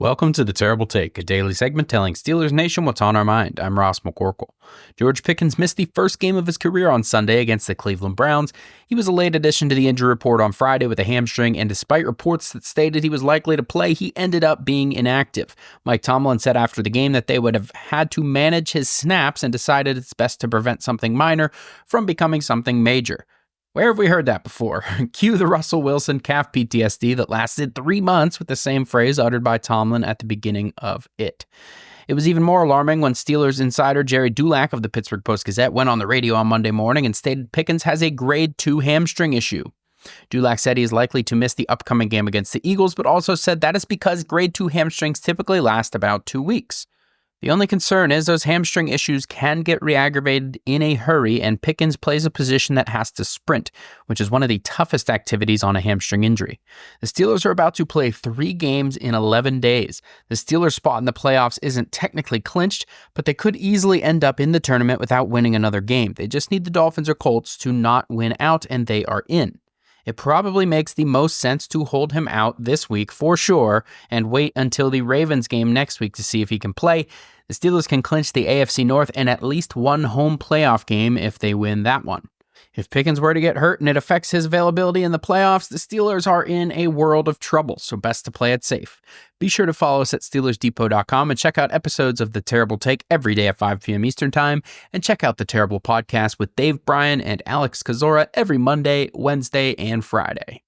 Welcome to The Terrible Take, a daily segment telling Steelers Nation what's on our mind. I'm Ross McCorkle. George Pickens missed the first game of his career on Sunday against the Cleveland Browns. He was a late addition to the injury report on Friday with a hamstring, and despite reports that stated he was likely to play, he ended up being inactive. Mike Tomlin said after the game that they would have had to manage his snaps and decided it's best to prevent something minor from becoming something major. Where have we heard that before? Cue the Russell Wilson calf PTSD that lasted 3 months with the same phrase uttered by Tomlin at the beginning of it. It was even more alarming when Steelers insider Jerry Dulac of the Pittsburgh Post-Gazette went on the radio on Monday morning and stated Pickens has a grade 2 hamstring issue. Dulac said he is likely to miss the upcoming game against the Eagles, but also said that is because grade 2 hamstrings typically last about 2 weeks. The only concern is those hamstring issues can get re-aggravated in a hurry, and Pickens plays a position that has to sprint, which is one of the toughest activities on a hamstring injury. The Steelers are about to play 3 games in 11 days. The Steelers' spot in the playoffs isn't technically clinched, but they could easily end up in the tournament without winning another game. They just need the Dolphins or Colts to not win out, and they are in. It probably makes the most sense to hold him out this week for sure and wait until the Ravens game next week to see if he can play. The Steelers can clinch the AFC North and at least one home playoff game if they win that one. If Pickens were to get hurt and it affects his availability in the playoffs, the Steelers are in a world of trouble, so best to play it safe. Be sure to follow us at SteelersDepot.com and check out episodes of The Terrible Take every day at 5 p.m. Eastern Time, and check out The Terrible Podcast with Dave Bryan and Alex Kozora every Monday, Wednesday, and Friday.